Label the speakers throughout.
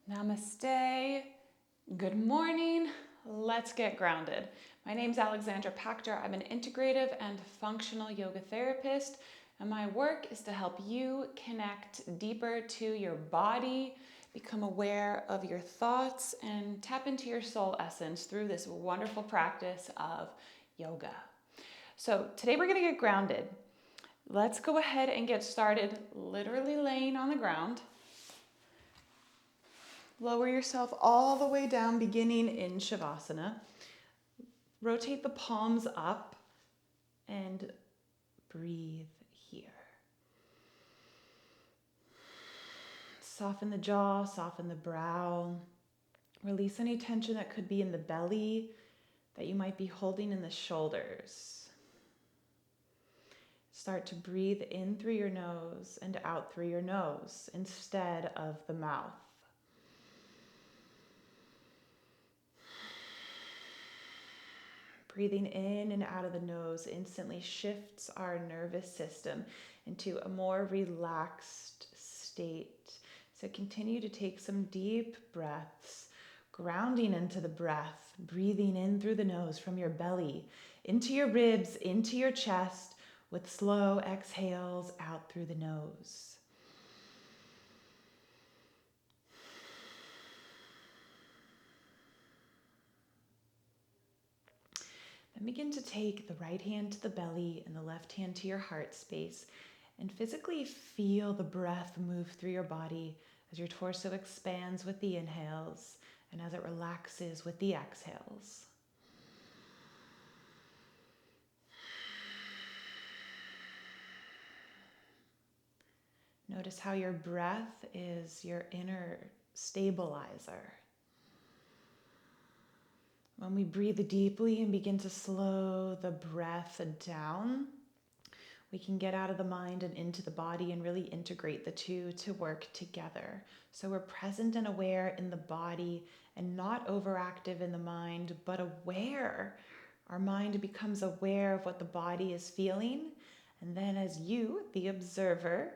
Speaker 1: Namaste. Good morning. Let's get grounded. My name's Alexandra Pachter. I'm an integrative and functional yoga therapist, and my work is to help you connect deeper to your body, become aware of your thoughts, and tap into your soul essence through this wonderful practice of yoga. So today we're going to get grounded. Let's go ahead and get started literally laying on the ground. Lower yourself all the way down, beginning in Savasana. Rotate the palms up and breathe here. Soften the jaw, soften the brow. Release any tension that could be in the belly, that you might be holding in the shoulders. Start to breathe in through your nose and out through your nose instead of the mouth. Breathing in and out of the nose instantly shifts our nervous system into a more relaxed state. So continue to take some deep breaths, grounding into the breath, breathing in through the nose from your belly, into your ribs, into your chest, with slow exhales out through the nose. Then begin to take the right hand to the belly and the left hand to your heart space and physically feel the breath move through your body as your torso expands with the inhales and as it relaxes with the exhales. Notice how your breath is your inner stabilizer. When we breathe deeply and begin to slow the breath down, we can get out of the mind and into the body and really integrate the two to work together. So we're present and aware in the body and not overactive in the mind, but aware. Our mind becomes aware of what the body is feeling. And then as you, the observer,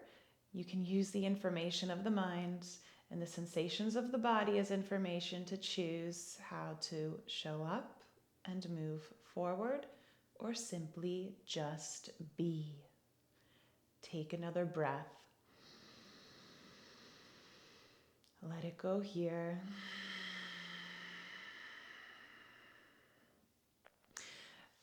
Speaker 1: you can use the information of the mind and the sensations of the body as information to choose how to show up and move forward, or simply just be. Take another breath. Let it go here.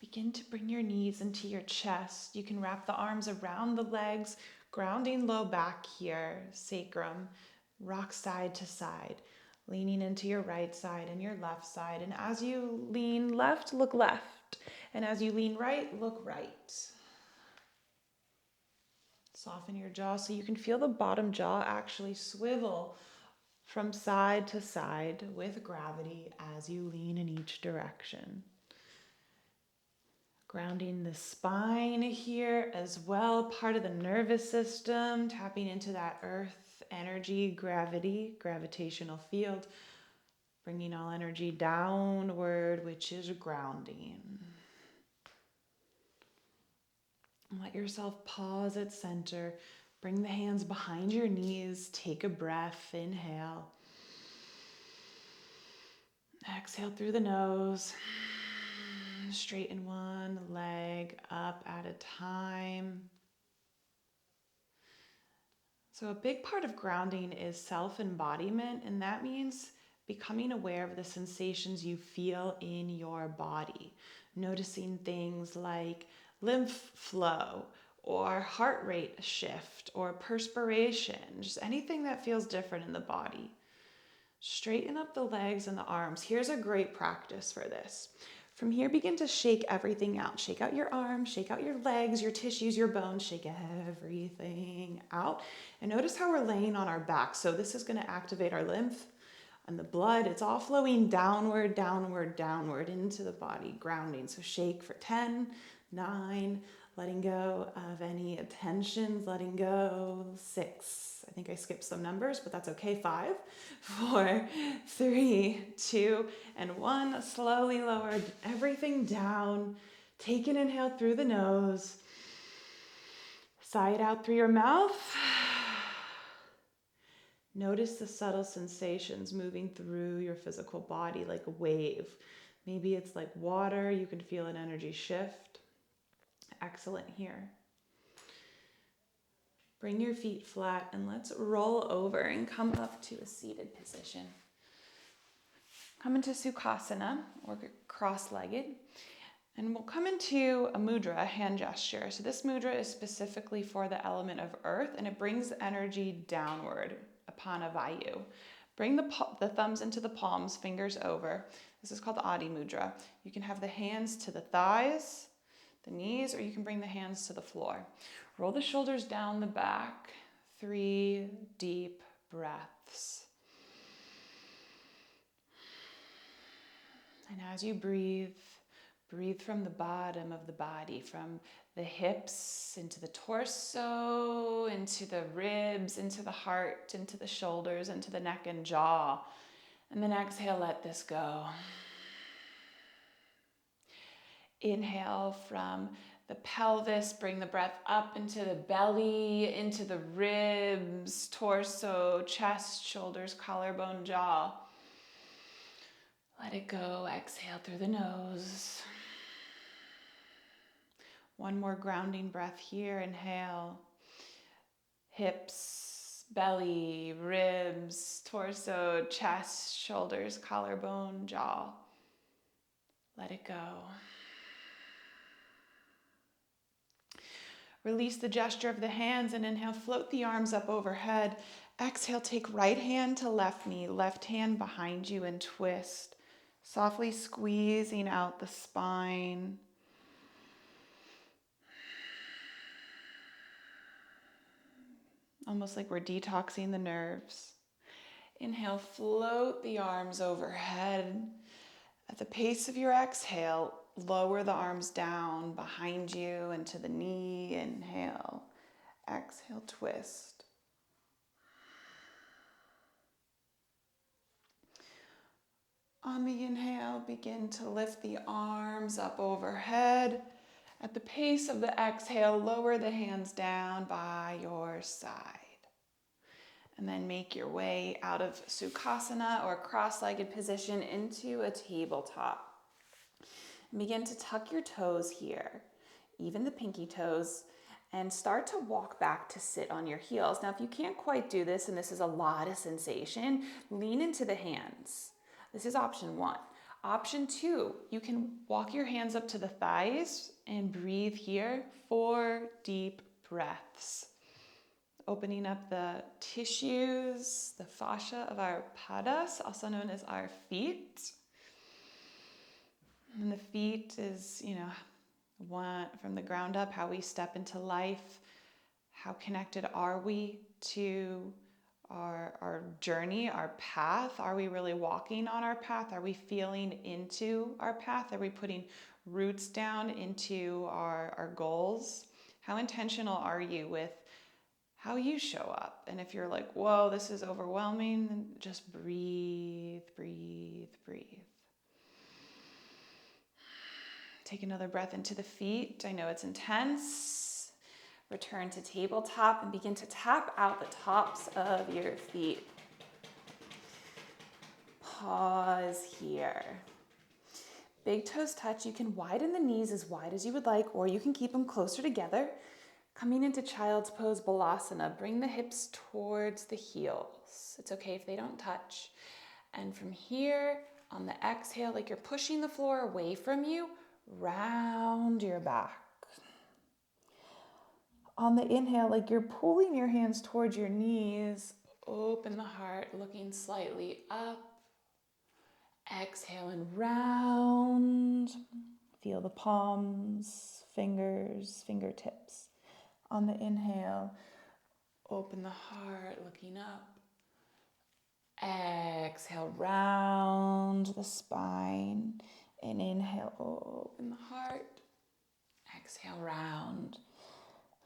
Speaker 1: Begin to bring your knees into your chest. You can wrap the arms around the legs, grounding low back here, sacrum. Rock side to side, leaning into your right side and your left side. And as you lean left, look left. And as you lean right, look right. Soften your jaw so you can feel the bottom jaw actually swivel from side to side with gravity as you lean in each direction. Grounding the spine here as well, part of the nervous system, tapping into that earth energy, gravity, gravitational field, bringing all energy downward, which is grounding. Let yourself pause at center. Bring the hands behind your knees. Take a breath. Inhale. Exhale through the nose. Straighten one leg up at a time. So a big part of grounding is self-embodiment, and that means becoming aware of the sensations you feel in your body. Noticing things like lymph flow or heart rate shift or perspiration, just anything that feels different in the body. Straighten up the legs and the arms. Here's a great practice for this. From here, begin to shake everything out. Shake out your arms, shake out your legs, your tissues, your bones, shake everything out. And notice how we're laying on our back. So this is going to activate our lymph and the blood. It's all flowing downward, downward, downward into the body, grounding. So shake for 10, 9, letting go of any tensions, letting go, 6. I think I skipped some numbers, but that's okay. 5, 4, 3, 2, and 1. Slowly lower everything down. Take an inhale through the nose. Sigh it out through your mouth. Notice the subtle sensations moving through your physical body like a wave. Maybe it's like water, you can feel an energy shift. Excellent here. Bring your feet flat and let's roll over and come up to a seated position. Come into Sukhasana, or cross-legged, and we'll come into a mudra, a hand gesture. So this mudra is specifically for the element of earth, and it brings energy downward upon a vayu. Bring the thumbs into the palms, fingers over. This is called Adi Mudra. You can have the hands to the thighs, the knees, or you can bring the hands to the floor. Roll the shoulders down the back. 3 deep breaths. And as you breathe, breathe from the bottom of the body, from the hips into the torso, into the ribs, into the heart, into the shoulders, into the neck and jaw. And then exhale, let this go. Inhale from the pelvis, bring the breath up into the belly, into the ribs, torso, chest, shoulders, collarbone, jaw. Let it go. Exhale through the nose. One more grounding breath here. Inhale. Hips, belly, ribs, torso, chest, shoulders, collarbone, jaw. Let it go. Release the gesture of the hands and inhale, float the arms up overhead. Exhale, take right hand to left knee, left hand behind you and twist. Softly squeezing out the spine. Almost like we're detoxing the nerves. Inhale, float the arms overhead. At the pace of your exhale, lower the arms down behind you into the knee. Inhale. Exhale, twist. On the inhale, begin to lift the arms up overhead. At the pace of the exhale, lower the hands down by your side. And then make your way out of Sukhasana or cross-legged position into a tabletop. And begin to tuck your toes here, even the pinky toes, and start to walk back to sit on your heels. Now, if you can't quite do this, and this is a lot of sensation, lean into the hands. This is option 1. Option 2, you can walk your hands up to the thighs and breathe here. 4 deep breaths. Opening up the tissues, the fascia of our padas, also known as our feet. And the feet is, one from the ground up, how we step into life. How connected are we to our journey, our path? Are we really walking on our path? Are we feeling into our path? Are we putting roots down into our goals? How intentional are you with how you show up? And if you're like, whoa, this is overwhelming, then just breathe, breathe, breathe. Take another breath into the feet. I know it's intense. Return to tabletop and begin to tap out the tops of your feet. Pause here. Big toes touch. You can widen the knees as wide as you would like, or you can keep them closer together. Coming into child's pose, Balasana. Bring the hips towards the heels. It's okay if they don't touch. And from here, on the exhale, like you're pushing the floor away from you, round your back. On the inhale, like you're pulling your hands towards your knees, open the heart, looking slightly up. Exhale and round. Feel the palms, fingers, fingertips. On the inhale, open the heart, looking up. Exhale, round the spine. And inhale, open the heart. Exhale, round.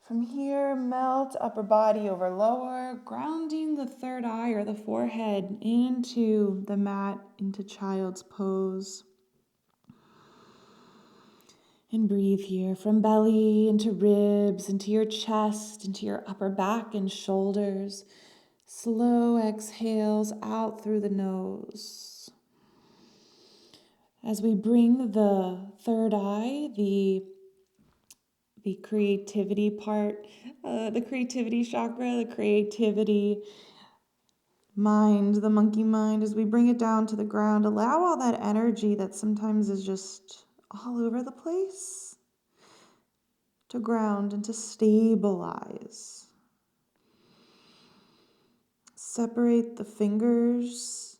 Speaker 1: From here, melt upper body over lower, grounding the third eye or the forehead into the mat, into child's pose. And breathe here from belly into ribs, into your chest, into your upper back and shoulders. Slow exhales out through the nose. As we bring the third eye, the creativity part, the creativity chakra, the creativity mind, the monkey mind, as we bring it down to the ground, allow all that energy that sometimes is just all over the place to ground and to stabilize. Separate the fingers.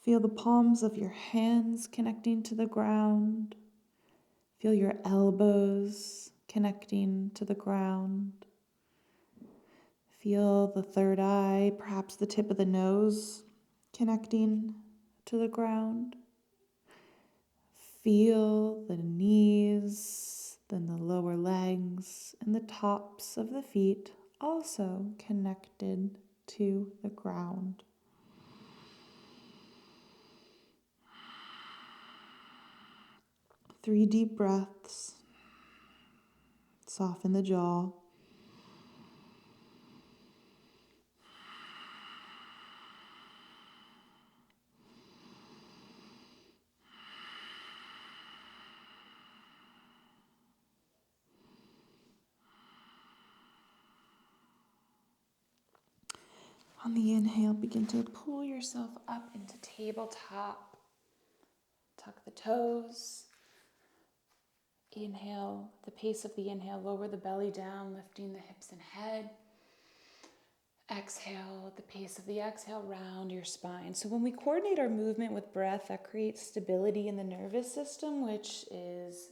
Speaker 1: Feel the palms of your hands connecting to the ground. Feel your elbows connecting to the ground. Feel the third eye, perhaps the tip of the nose connecting to the ground. Feel the knees, then the lower legs, and the tops of the feet also connected to the ground. Three deep breaths. Soften the jaw. On the inhale, begin to pull yourself up into tabletop. Tuck the toes. Inhale, the pace of the inhale, lower the belly down, lifting the hips and head. Exhale, at the pace of the exhale, round your spine. So when we coordinate our movement with breath, that creates stability in the nervous system, which is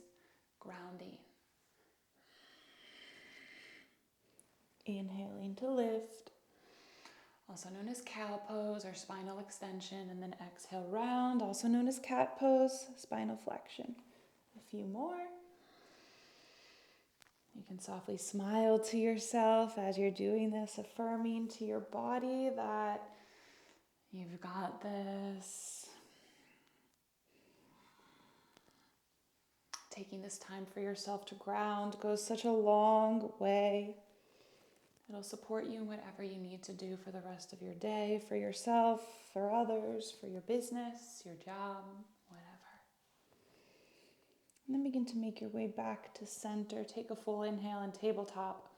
Speaker 1: grounding. Inhaling to lift, also known as cow pose or spinal extension, and then exhale round, also known as cat pose, spinal flexion. A few more. You can softly smile to yourself as you're doing this, affirming to your body that you've got this. Taking this time for yourself to ground goes such a long way. It'll support you in whatever you need to do for the rest of your day, for yourself, for others, for your business, your job, whatever. And then begin to make your way back to center. Take a full inhale and tabletop.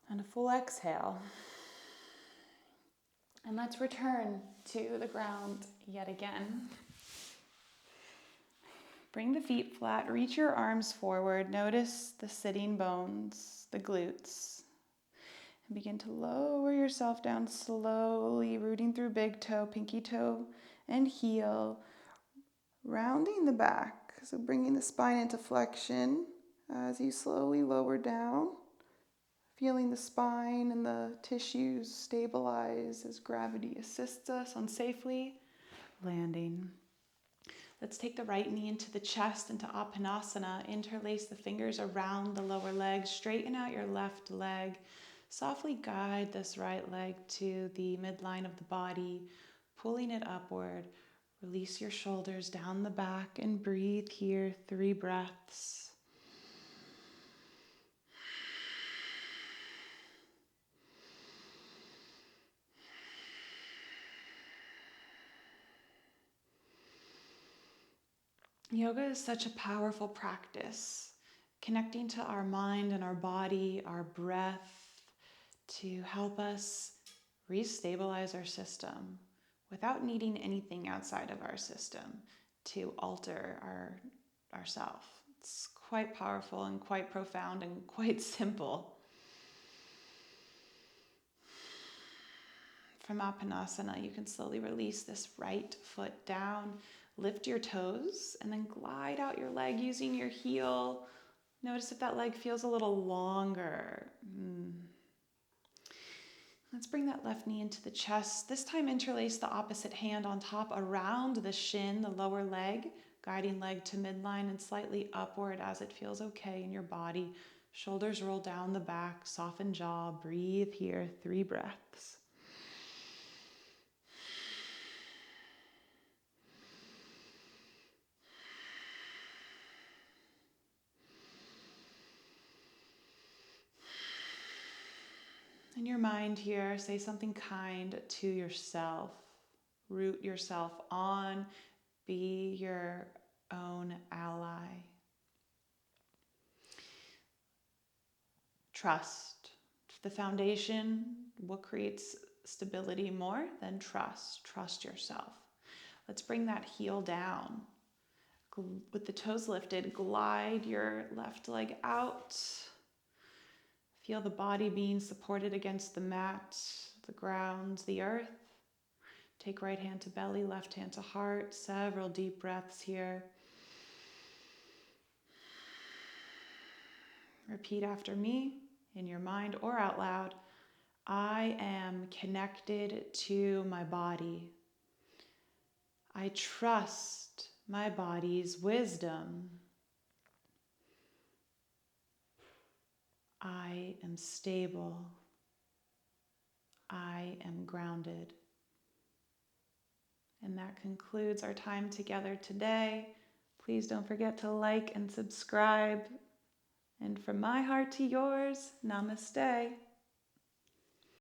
Speaker 1: And a full exhale. And let's return to the ground yet again. Bring the feet flat, reach your arms forward. Notice the sitting bones, the glutes. And begin to lower yourself down slowly, rooting through big toe, pinky toe, and heel. Rounding the back, so bringing the spine into flexion as you slowly lower down. Feeling the spine and the tissues stabilize as gravity assists us on safely landing. Let's take the right knee into the chest, into Apanasana. Interlace the fingers around the lower leg. Straighten out your left leg. Softly guide this right leg to the midline of the body, pulling it upward. Release your shoulders down the back and breathe here. 3 breaths. Yoga is such a powerful practice, connecting to our mind and our body, our breath, to help us restabilize our system without needing anything outside of our system to alter ourself. It's quite powerful and quite profound and quite simple. From Apanasana, you can slowly release this right foot down. Lift your toes and then glide out your leg using your heel. Notice if that leg feels a little longer. Let's bring that left knee into the chest. This time interlace the opposite hand on top around the shin, the lower leg, guiding leg to midline and slightly upward as it feels okay in your body. Shoulders roll down the back, soften jaw. Breathe here, 3 breaths. In your mind here, say something kind to yourself. Root yourself on. Be your own ally. Trust. The foundation, what creates stability more than trust? Trust yourself. Let's bring that heel down. With the toes lifted, glide your left leg out. Feel the body being supported against the mat, the ground, the earth. Take right hand to belly, left hand to heart. Several deep breaths here. Repeat after me in your mind or out loud. I am connected to my body. I trust my body's wisdom. I am stable. I am grounded. And that concludes our time together today. Please don't forget to like and subscribe. And from my heart to yours, namaste.